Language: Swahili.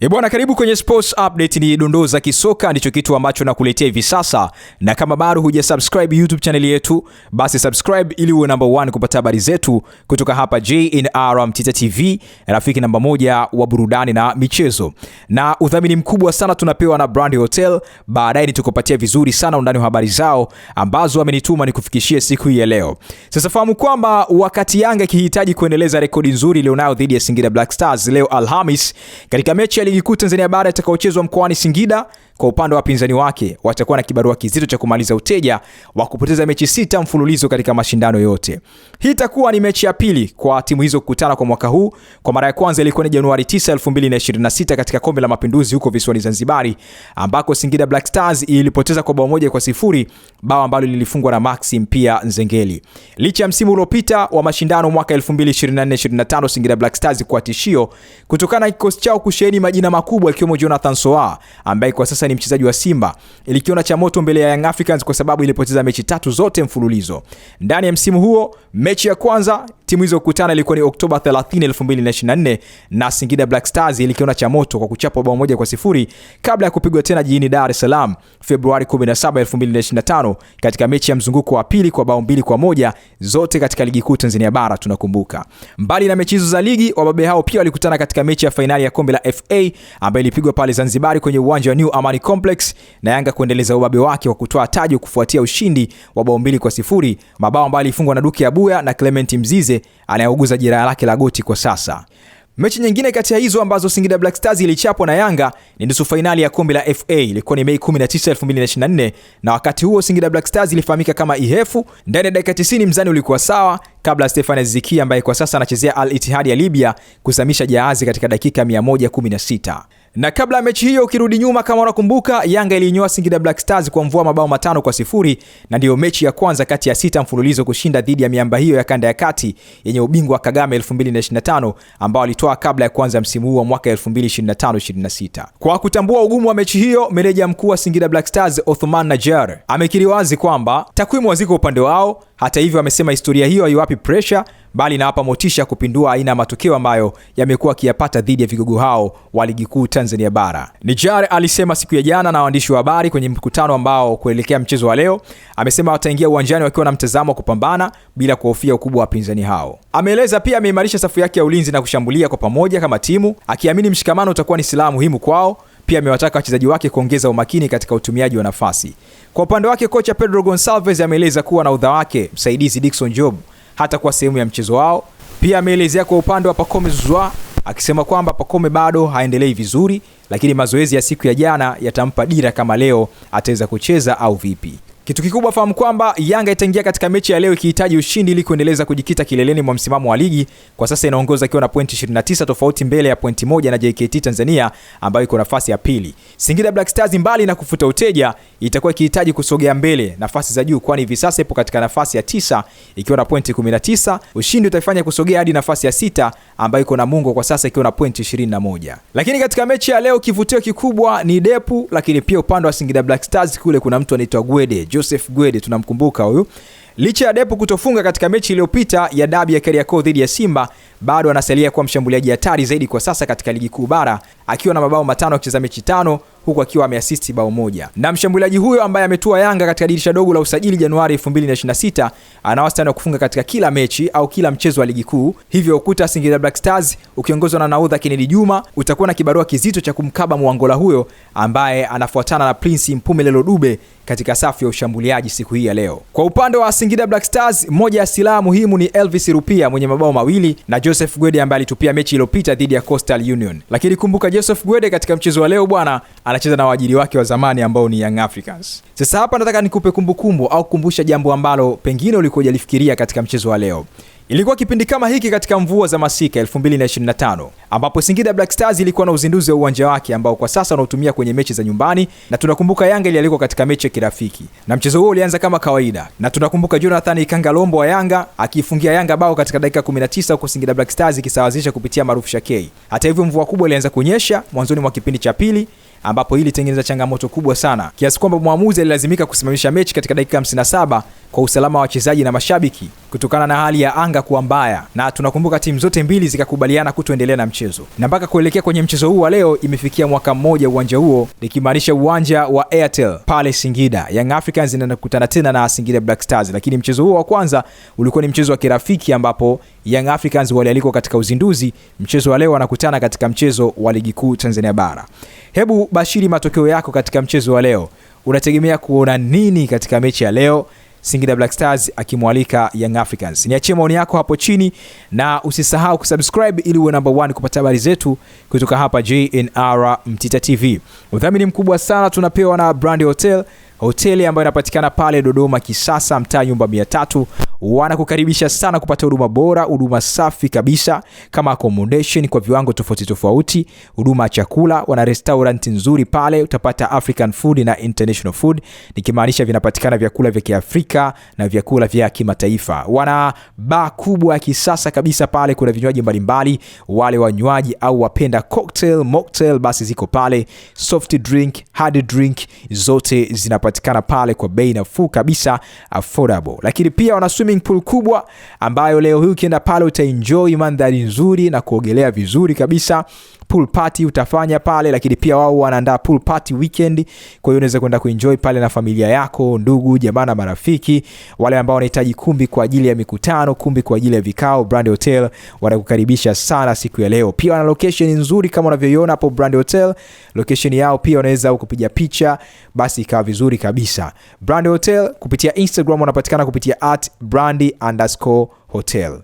Bwana, karibu kwenye Sports Update. Ni dondoo za kisoka, ndicho kitu ambacho nakuletea hivi sasa, na kama bado hujasubscribe YouTube channel yetu, basi subscribe ili uwe number 1 kupata habari zetu kutoka hapa JNR Mtita TV, rafiki namba 1 wa burudani na michezo. Na udhamini mkubwa sana tunapewa na Brand Hotel. Baadaye nitakupatia vizuri sana undani wa habari zao ambazo wamenituma nikufikishie siku hii ya leo. Sasa fahamu kwamba wakati Yanga ikihitaji kuendeleza rekodi nzuri ilionayo dhidi ya Singida Black Stars leo Alhamis katika mechi ya Ligi Kuu Tanzania Bara itakayochezwa mkoani Singida, kwa upande wa wapinzani wake watakuwa na kibarua kizito cha kumaliza uteja wa kupoteza mechi 6 mfululizo katika mashindano yote. Hii itakuwa ni mechi ya pili kwa timu hizo kukutana kwa mwaka huu. Kwa mara ya kwanza ilikuwa ni Januari 9, 2026 katika Kombe la Mapinduzi huko visiwani Zanzibar, ambako Singida Black Stars ilipoteza kwa bao 1-0, bao ambalo lilifungwa na Maxim pia Nzengeli. Licha ya msimu uliopita wa mashindano mwaka 2024-2025 Singida Black Stars kwa tishio kutokana na kikosi chao kusheheni majina makubwa ikiwemo Jonathan Soa ambaye kwa sasa ni mchezaji wa Simba, ilikiona cha moto mbele ya Young Africans kwa sababu ilipoteza mechi 3 zote mfululizo. Ndani ya msimu huo, mechi ya kwanza timu hizo kukutana ilikuwa ni Oktoba 30, 2024 na Singida Black Stars ilikiona cha moto kwa kuchapa bao 1-0 kabla ya kupigwa tena jijini Dar es Salaam Februari 17, 2025 katika mechi ya mzunguko wa pili kwa bao 2-1 zote katika Ligi Kuu Tanzania Bara tunakumbuka. Mbali na mechi hizo za ligi, wababe hao pia walikutana katika mechi ya fainali ya Kombe la FA ambayo ilipigwa pale Zanzibar kwenye uwanja wa New Amani Complex, na Yanga kuendeleza ubabe wake wa kutoa taji kufuatia ushindi wa bao 2-0, mabao ambayo yalifungwa na Duke Abuya na Clement Mzize anayeuguza jeraha lake la goti kwa sasa. Mechi nyingine kati ya hizo ambazo Singida Black Stars ilichapwa na Yanga ni nusu fainali ya Kombe la FA, ilikuwa ni Mei 19, 2024, na wakati huo Singida Black Stars ilifahamika kama Ihefu. Ndani ya dakika 90 mzani ulikuwa sawa kabla Stefan Ziki ambaye kwa sasa anachezea Al Ittihad ya Libya kusamisha jahazi katika dakika 116. Na kabla mechi hiyo, ukirudi nyuma kama unakumbuka, Yanga ilinyoa Singida Black Stars kwa mvua mabao 5-0, na ndio mechi ya kwanza kati ya 6 mfululizo kushinda dhidi ya miamba hiyo ya kanda ya kati yenye ubingwa wa Kagame 2025 ambao alitoa kabla ya kuanza msimu huu wa mwaka 2025-26. Kwa kutambua ugumu wa mechi hiyo, meneja mkuu wa Singida Black Stars Othman Najar amekiri wazi kwamba takwimu haziko upande wao. Hata hivyo, amesema historia hiyo haiwapi pressure bali inawapa motisha kupindua aina ya matokeo ambayo yamekuwa kiyapata dhidi ya vigogo hao wa Ligi Kuu Tanzania Bara. Najar alisema siku ya jana na waandishi wa habari kwenye mkutano ambao kuelekea mchezo wa leo, amesema wataingia uwanjani wakiwa na mtazamo wa kupambana bila kuhofia ukubwa wa wapinzani hao. Ameeleza pia ameimarisha safu yake ya ulinzi na kushambulia kwa pamoja kama timu, akiamini mshikamano utakuwa ni silaha muhimu kwao. Pia amewataka wachezaji wake kuongeza umakini katika utumiaji wa nafasi. Kwa upande wake, kocha Pedro Gonçalves ameeleza kuwa na udha wake msaidizi Dickson Job hata kwa sehemu ya mchezo wao. Pia ameelezea kwa upande wa Pacome Zouzoua akisema kwamba Pacome bado haendelei vizuri, lakini mazoezi ya siku ya jana yatampa dira kama leo ataweza kucheza au vipi. Kitu kikubwa fahamu kwamba Yanga itaingia katika mechi ya leo ikihitaji ushindi ili kuendeleza kujikita kileleni mwa msimamo wa ligi. Kwa sasa inaongoza ikiwa na pointi 29 tofauti mbele ya pointi 1 na JKT Tanzania ambayo iko nafasi ya pili. Singida Black Stars mbali na kufuta uteja itakuwa ikihitaji kusogea mbele nafasi za juu, kwani hivi sasa ipo katika nafasi ya 9 ikiwa na pointi 19. Ushindi utaifanya kusogea hadi nafasi ya 6 ambayo iko na Mungo kwa sasa ikiwa na pointi 21. Lakini katika mechi ya leo kivutio kikubwa ni Depu, lakini pia upande wa Singida Black Stars kule kuna mtu anaitwa Gwede, Joseph Gwede, tunamkumbuka huyu. Licha ya Depu kutofunga katika mechi iliyopita ya dabi ya Kariakoo dhidi ya Simba, bado anasalia kuwa mshambuliaji hatari zaidi kwa sasa katika Ligi Kuu Bara, akiwa na mabao 5 akicheza mechi 5 huku akiwa ameassist bao 1. Na mshambuliaji huyo ambaye ametua Yanga katika dirisha dogo la usajili Januari 2026 ana wastani wa kufunga katika kila mechi au kila mchezo wa Ligi Kuu. Hivyo ukuta Singida Black Stars ukiongozwa na nahodha Kennedy Juma utakuwa na kibarua kizito cha kumkaba Mwangola huyo ambaye anafuatana na Prince Mpumelelo Dube katika safu ya ushambuliaji siku hii ya leo. Kwa upande wa Singida Black Stars, moja ya silaha muhimu ni Elvis Rupia mwenye mabao 2 na Joseph Gwede ambaye alitupia mechi iliyopita dhidi ya Coastal Union. Lakini kumbuka Joseph Gwede katika mchezo wa leo bwana anacheza na waajiri wake wa zamani ambao ni Young Africans. Sasa hapa nataka nikupe kumbukumbu au kukumbusha jambo ambalo pengine ulikuwa hujalifikiria katika mchezo wa leo. Ilikuwa kipindi kama hiki katika mvua za masika 2025 ambapo Singida Black Stars ilikuwa na uzinduzi wa uwanja wake ambao kwa sasa unaotumia kwenye mechi za nyumbani, na tunakumbuka Yanga ilialikwa katika mechi ya kirafiki. Na mchezo huo ulianza kama kawaida, na tunakumbuka Jonathan Ikangalombo wa Yanga akifungia Yanga bao katika dakika 19 huko Singida Black Stars ikisawazisha kupitia Maruf Shakei. Hata hivyo, mvua kubwa ilianza kunyesha mwanzoni mwa kipindi cha pili ambapo hili tengeneza changamoto kubwa sana kiasi kwamba mwamuzi alilazimika kusimamisha mechi katika dakika 57 kwa usalama wa wachezaji na mashabiki. kutokana na hali ya anga kuwa mbaya, na tunakumbuka timu zote mbili zikakubaliana kutoendelea na mchezo. Na mpaka kuelekea kwenye mchezo huu wa leo imefikia mwaka mmoja uwanja huo, nikimaanisha uwanja wa Airtel pale Singida. Young Africans inakutana tena na Singida Black Stars, lakini mchezo huo wa kwanza ulikuwa ni mchezo wa kirafiki ambapo Young Africans walialikwa katika uzinduzi. Mchezo wa leo wanakutana katika mchezo wa ligi kuu Tanzania bara. Hebu bashiri matokeo yako katika mchezo wa leo. Unategemea kuona nini katika mechi ya leo, Singida Black Stars akimwalika Young Africans? Niachie maoni yako hapo chini na usisahau kusubscribe ili uwe number 1 kupata habari zetu kutoka hapa JNR Mtita TV. Udhamini mkubwa sana tunapewa na Brand Hotel, hoteli ambayo inapatikana pale Dodoma Kisasa, mtaa nyumba 300. Wanakukaribisha sana kupata huduma bora, huduma safi kabisa kama accommodation kwa viwango tofauti tofauti, huduma ya chakula, wana restaurant nzuri pale, utapata African food na international food, nikimaanisha vinapatikana vyakula vya Kiafrika na vyakula vya kimataifa. Wana bar kubwa ya kisasa kabisa pale, kuna vinywaji mbalimbali, wale wanywaji au wapenda cocktail, mocktail basi ziko pale, soft drink, hard drink zote zinapatikana pale kwa bei nafuu kabisa, affordable. Lakini pia wana swimming pool kubwa ambayo leo hii ukienda pale utaenjoy mandhari nzuri na kuogelea vizuri kabisa. Pool party utafanya pale, lakini pia wao wanaandaa pool party weekend, kwa hiyo unaweza kwenda kuenjoy pale na familia yako, ndugu, jamaa na marafiki. Wale ambao wanahitaji kumbi kwa ajili ya mikutano, kumbi kwa ajili ya vikao, Brand Hotel wanakukaribisha sana siku ya leo. Pia wana location nzuri kama unavyoiona hapo Brand Hotel. Location yao pia unaweza kupiga picha basi ikawa vizuri kabisa. Brand Hotel kupitia Instagram wanapatikana kupitia @brandi_hotel.